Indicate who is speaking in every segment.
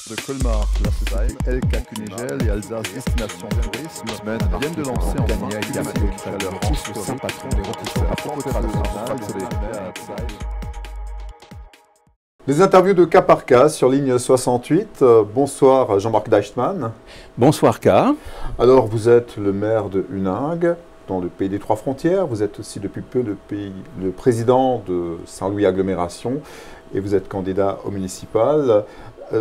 Speaker 1: De Colmar, la société LK Kunigel et Alsace Destination Tourisme viennent de lancer en Gagné avec de chaleur historique patron des rôtisseurs à propos de
Speaker 2: Les interviews de cas par cas sur ligne 68. Bonsoir Jean-Marc Deichtmann.
Speaker 3: Bonsoir K.
Speaker 2: Alors vous êtes le maire de Huningue, dans le pays des Trois Frontières. Vous êtes aussi depuis peu le président de Saint-Louis Agglomération et vous êtes candidat au municipal.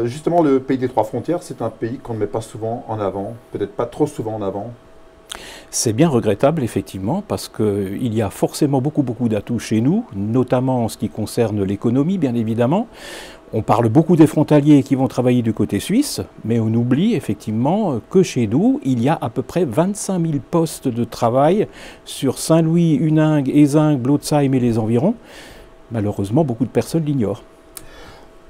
Speaker 2: Justement, le pays des Trois Frontières, c'est un pays qu'on ne met pas souvent en avant, peut-être pas trop souvent en avant.
Speaker 3: C'est bien regrettable, effectivement, parce qu'il y a forcément beaucoup d'atouts chez nous, notamment en ce qui concerne l'économie, bien évidemment. On parle beaucoup des frontaliers qui vont travailler du côté suisse, mais on oublie effectivement que chez nous, il y a à peu près 25 000 postes de travail sur Saint-Louis, Huningue, Ézingue, Blotzheim et les environs. Malheureusement, beaucoup de personnes l'ignorent.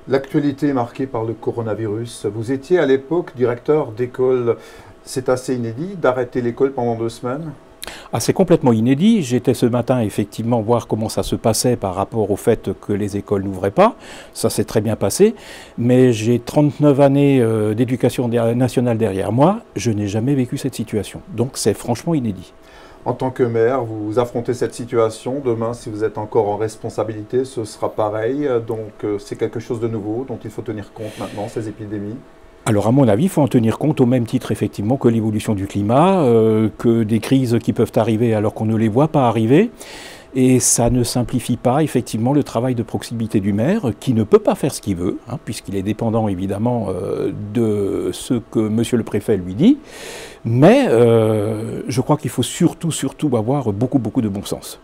Speaker 2: L'actualité est marquée par le coronavirus. Vous étiez à l'époque directeur d'école. C'est assez inédit d'arrêter l'école pendant 2 semaines?
Speaker 3: Ah, c'est complètement inédit. J'étais ce matin effectivement voir comment ça se passait par rapport au fait que les écoles n'ouvraient pas. Ça s'est très bien passé. Mais j'ai 39 années d'éducation nationale derrière moi. Je n'ai jamais vécu cette situation. Donc c'est franchement inédit.
Speaker 2: En tant que maire, vous affrontez cette situation. Demain, si vous êtes encore en responsabilité, ce sera pareil. Donc c'est quelque chose de nouveau dont il faut tenir compte maintenant, ces épidémies.
Speaker 3: Alors à mon avis, il faut en tenir compte au même titre effectivement que l'évolution du climat, que des crises qui peuvent arriver alors qu'on ne les voit pas arriver. Et ça ne simplifie pas effectivement le travail de proximité du maire, qui ne peut pas faire ce qu'il veut, hein, puisqu'il est dépendant évidemment de ce que monsieur le préfet lui dit. Mais je crois qu'il faut surtout avoir beaucoup de bon sens.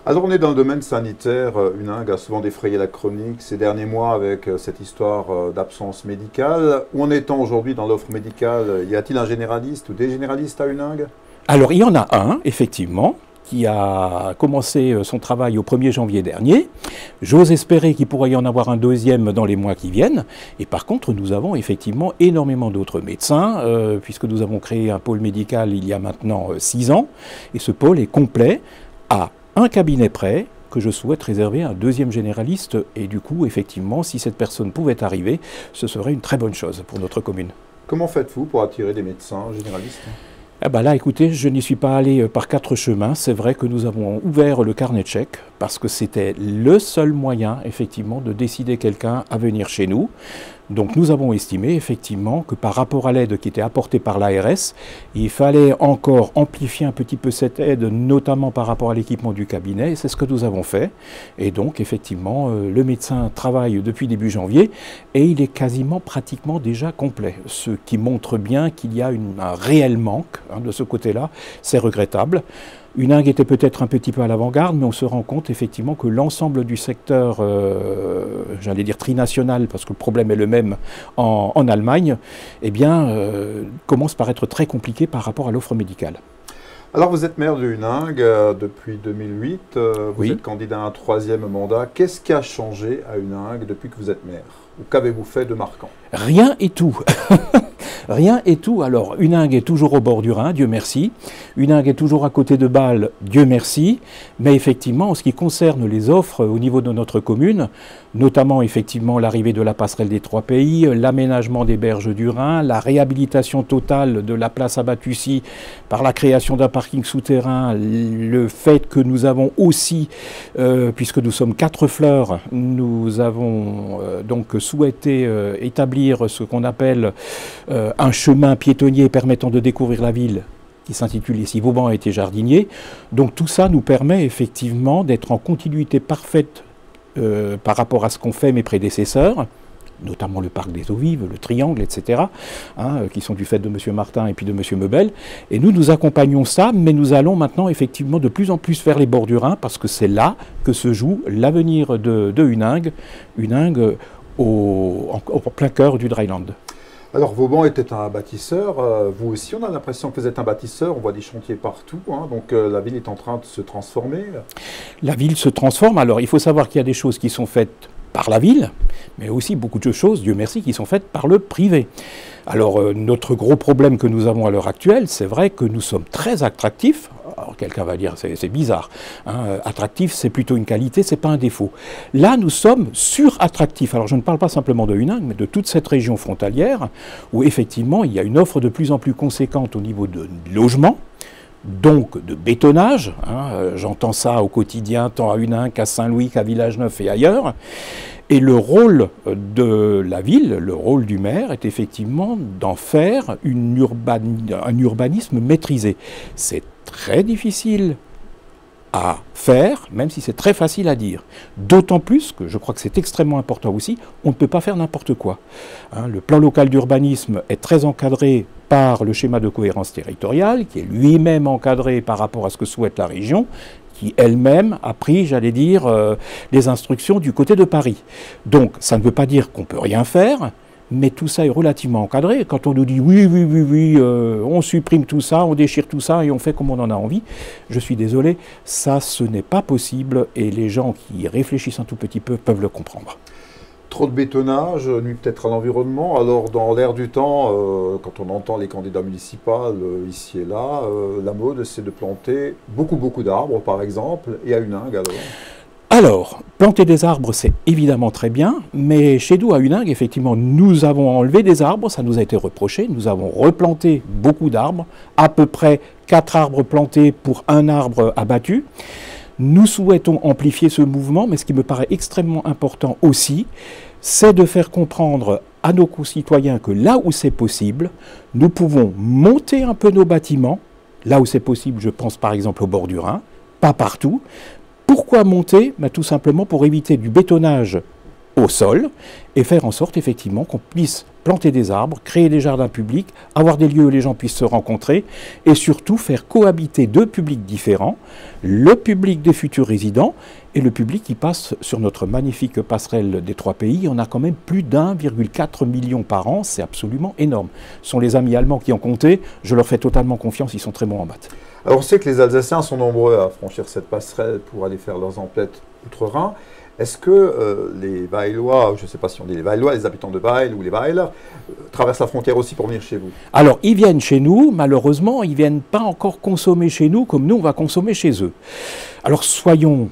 Speaker 2: Alors on est dans le domaine sanitaire. Huningue a souvent défrayé la chronique ces derniers mois avec cette histoire d'absence médicale. Où en est-on aujourd'hui dans l'offre médicale? Y a-t-il un généraliste ou des généralistes à Huningue?
Speaker 3: Alors il y en a un, effectivement, qui a commencé son travail au 1er janvier dernier. J'ose espérer qu'il pourrait y en avoir un deuxième dans les mois qui viennent. Et par contre, nous avons effectivement énormément d'autres médecins, puisque nous avons créé un pôle médical il y a maintenant 6 ans. Et ce pôle est complet à un cabinet près que je souhaite réserver à un deuxième généraliste. Et du coup, effectivement, si cette personne pouvait arriver, ce serait une très bonne chose pour notre commune.
Speaker 2: Comment faites-vous pour attirer des médecins généralistes ?
Speaker 3: Ah bah là, écoutez, je n'y suis pas allé par 4 chemins. C'est vrai que nous avons ouvert le carnet de chèques parce que c'était le seul moyen, effectivement, de décider quelqu'un à venir chez nous. Donc nous avons estimé, effectivement, que par rapport à l'aide qui était apportée par l'ARS, il fallait encore amplifier un petit peu cette aide, notamment par rapport à l'équipement du cabinet. C'est ce que nous avons fait. Et donc, effectivement, le médecin travaille depuis début janvier et il est quasiment pratiquement déjà complet. Ce qui montre bien qu'il y a un réel manque de ce côté-là. C'est regrettable. Huningue était peut-être un petit peu à l'avant-garde, mais on se rend compte effectivement que l'ensemble du secteur, j'allais dire trinational, parce que le problème est le même en Allemagne, eh bien, commence par être très compliqué par rapport à l'offre médicale.
Speaker 2: Alors vous êtes maire de Huningue depuis 2008, vous êtes candidat à un 3e mandat. Qu'est-ce qui a changé à Huningue depuis que vous êtes maire? Ou qu'avez-vous fait de marquant?
Speaker 3: Rien et tout. Rien et tout. Alors, Huningue est toujours au bord du Rhin, Dieu merci. Huningue est toujours à côté de Bâle, Dieu merci. Mais effectivement, en ce qui concerne les offres au niveau de notre commune, notamment effectivement l'arrivée de la passerelle des 3 pays, l'aménagement des berges du Rhin, la réhabilitation totale de la place à Battussy par la création d'un parking souterrain, le fait que nous avons aussi, puisque nous sommes 4 fleurs, nous avons donc souhaité établir ce qu'on appelle un chemin piétonnier permettant de découvrir la ville qui s'intitule ici Vauban a été jardinier. Donc tout ça nous permet effectivement d'être en continuité parfaite par rapport à ce qu'ont fait mes prédécesseurs, notamment le parc des eaux vives, le triangle, etc., qui sont du fait de M. Martin et puis de M. Meubel. Et nous accompagnons ça, mais nous allons maintenant effectivement de plus en plus vers les bords du Rhin, parce que c'est là que se joue l'avenir de Huningue, Huningue au plein cœur du Dryland.
Speaker 2: Alors Vauban était un bâtisseur, vous aussi on a l'impression que vous êtes un bâtisseur, on voit des chantiers partout, donc la ville est en train de se transformer.
Speaker 3: La ville se transforme, alors il faut savoir qu'il y a des choses qui sont faites par la ville, mais aussi beaucoup de choses, Dieu merci, qui sont faites par le privé. Alors, notre gros problème que nous avons à l'heure actuelle, c'est vrai que nous sommes très attractifs. Alors, quelqu'un va dire, c'est bizarre. Hein, attractif, c'est plutôt une qualité, c'est pas un défaut. Là, nous sommes sur-attractifs. Alors, je ne parle pas simplement de Huningue, mais de toute cette région frontalière, où effectivement, il y a une offre de plus en plus conséquente au niveau de logement, donc de bétonnage. Hein, j'entends ça au quotidien, tant à Huningue qu'à Saint-Louis, qu'à Village-Neuf et ailleurs. Et le rôle de la ville, le rôle du maire, est effectivement d'en faire un urbanisme maîtrisé. C'est très difficile à faire, même si c'est très facile à dire. D'autant plus que je crois que c'est extrêmement important aussi, on ne peut pas faire n'importe quoi. Hein, le plan local d'urbanisme est très encadré par le schéma de cohérence territoriale, qui est lui-même encadré par rapport à ce que souhaite la région, qui elle-même a pris, j'allais dire, les instructions du côté de Paris. Donc, ça ne veut pas dire qu'on ne peut rien faire, mais tout ça est relativement encadré. Quand on nous dit oui, on supprime tout ça, on déchire tout ça et on fait comme on en a envie, je suis désolé, ça, ce n'est pas possible et les gens qui réfléchissent un tout petit peu peuvent le comprendre.
Speaker 2: Trop de bétonnage nuit peut-être à l'environnement. Alors, dans l'air du temps, quand on entend les candidats municipaux ici et là, la mode, c'est de planter beaucoup d'arbres, par exemple, et à Huningue,
Speaker 3: alors, planter des arbres, c'est évidemment très bien, mais chez nous, à Huningue, effectivement, nous avons enlevé des arbres, ça nous a été reproché, nous avons replanté beaucoup d'arbres, à peu près 4 arbres plantés pour 1 arbre abattu. Nous souhaitons amplifier ce mouvement, mais ce qui me paraît extrêmement important aussi, c'est de faire comprendre à nos concitoyens que là où c'est possible, nous pouvons monter un peu nos bâtiments, là où c'est possible, je pense par exemple au bord du Rhin, pas partout. Pourquoi monter? Tout simplement pour éviter du bétonnage au sol et faire en sorte effectivement qu'on puisse planter des arbres, créer des jardins publics, avoir des lieux où les gens puissent se rencontrer et surtout faire cohabiter 2 publics différents, le public des futurs résidents et le public qui passe sur notre magnifique passerelle des 3 pays. On a quand même plus d'1,4 million par an, c'est absolument énorme. Ce sont les amis allemands qui ont compté, je leur fais totalement confiance, ils sont très bons en maths.
Speaker 2: Alors on sait que les Alsaciens sont nombreux à franchir cette passerelle pour aller faire leurs emplettes outre-Rhin. Est-ce que les Weilois, je ne sais pas si on dit les Weilois, les habitants de Weil ou les Weil, traversent la frontière aussi pour venir chez vous?
Speaker 3: Alors, ils viennent chez nous, malheureusement, ils ne viennent pas encore consommer chez nous comme nous, on va consommer chez eux. Alors, soyons...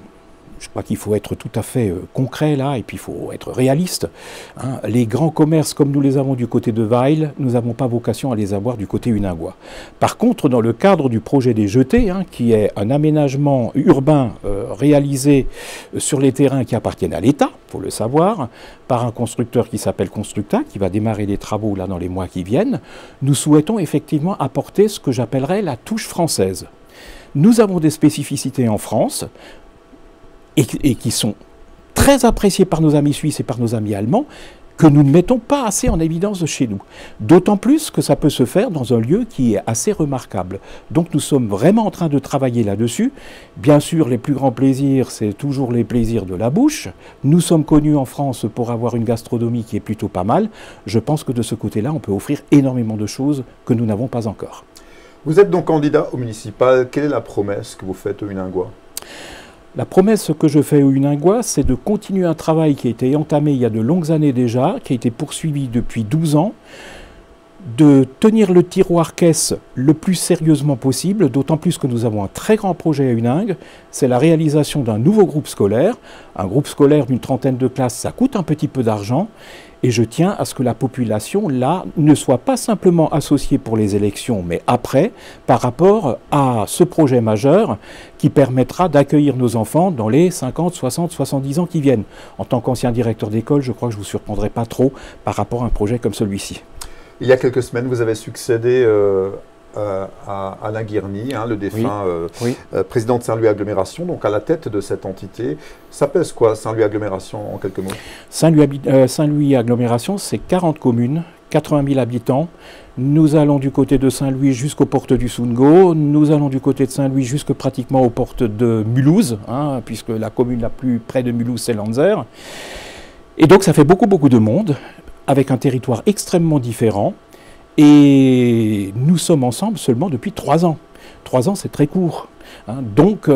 Speaker 3: Je crois qu'il faut être tout à fait concret là, et puis il faut être réaliste. Hein. Les grands commerces comme nous les avons du côté de Weil, nous n'avons pas vocation à les avoir du côté huningois. Par contre, dans le cadre du projet des Jetés, hein, qui est un aménagement urbain réalisé sur les terrains qui appartiennent à l'État, il faut le savoir, par un constructeur qui s'appelle Constructa, qui va démarrer les travaux là dans les mois qui viennent, nous souhaitons effectivement apporter ce que j'appellerais la touche française. Nous avons des spécificités en France, et qui sont très appréciés par nos amis suisses et par nos amis allemands, que nous ne mettons pas assez en évidence de chez nous. D'autant plus que ça peut se faire dans un lieu qui est assez remarquable. Donc nous sommes vraiment en train de travailler là-dessus. Bien sûr, les plus grands plaisirs, c'est toujours les plaisirs de la bouche. Nous sommes connus en France pour avoir une gastronomie qui est plutôt pas mal. Je pense que de ce côté-là, on peut offrir énormément de choses que nous n'avons pas encore.
Speaker 2: Vous êtes donc candidat au municipal. Quelle est la promesse que vous faites aux Huningois ?
Speaker 3: La promesse que je fais aux Huningois, c'est de continuer un travail qui a été entamé il y a de longues années déjà, qui a été poursuivi depuis 12 ans, de tenir le tiroir caisse le plus sérieusement possible, d'autant plus que nous avons un très grand projet à Huningue, c'est la réalisation d'un nouveau groupe scolaire. Un groupe scolaire d'une 30aine de classes, ça coûte un petit peu d'argent, et je tiens à ce que la population, là, ne soit pas simplement associée pour les élections, mais après, par rapport à ce projet majeur qui permettra d'accueillir nos enfants dans les 50, 60, 70 ans qui viennent. En tant qu'ancien directeur d'école, je crois que je ne vous surprendrai pas trop par rapport à un projet comme celui-ci.
Speaker 2: Il y a quelques semaines, vous avez succédé à Alain Guirny, hein, le défunt président de Saint-Louis Agglomération, donc à la tête de cette entité. Ça pèse quoi, Saint-Louis Agglomération, en quelques mots?
Speaker 3: Saint-Louis Agglomération, c'est 40 communes, 80 000 habitants. Nous allons du côté de Saint-Louis jusqu'aux portes du Sungo. Nous allons du côté de Saint-Louis jusque pratiquement aux portes de Mulhouse, hein, puisque la commune la plus près de Mulhouse, c'est Lanzer. Et donc ça fait beaucoup de monde, avec un territoire extrêmement différent. Et nous sommes ensemble seulement depuis 3 ans. 3 ans, c'est très court. Donc,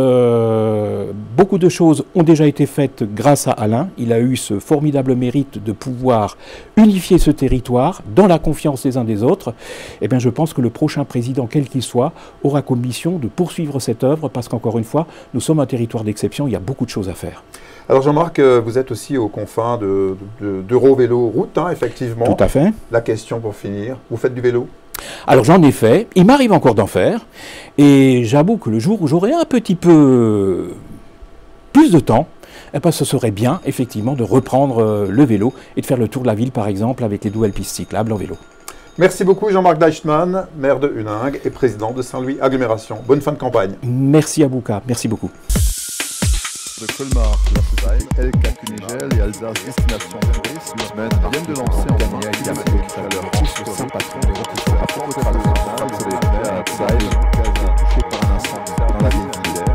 Speaker 3: beaucoup de choses ont déjà été faites grâce à Alain. Il a eu ce formidable mérite de pouvoir unifier ce territoire dans la confiance des uns des autres. Eh bien, je pense que le prochain président, quel qu'il soit, aura comme mission de poursuivre cette œuvre parce qu'encore une fois, nous sommes un territoire d'exception, il y a beaucoup de choses à faire.
Speaker 2: Alors Jean-Marc, vous êtes aussi aux confins d'Eurovélo Route, effectivement.
Speaker 3: Tout à fait.
Speaker 2: La question pour finir, vous faites du vélo ?
Speaker 3: Alors j'en ai fait, il m'arrive encore d'en faire, et j'avoue que le jour où j'aurai un petit peu plus de temps, eh ben, ce serait bien effectivement de reprendre le vélo et de faire le tour de la ville par exemple avec les nouvelles pistes cyclables en vélo.
Speaker 2: Merci beaucoup Jean-Marc Deichmann, maire de Huningue et président de Saint-Louis Agglomération. Bonne fin de campagne.
Speaker 3: Merci à Bouka, merci beaucoup.
Speaker 1: De Colmar, Lassheim, Elka, Kunigel et Alsace, destination tourisme, viennent de lancer en gagnant à leur piste saint patron des rôtisseurs à Port-de-Calais, touché par un incendie dans la ville d'Hilaire.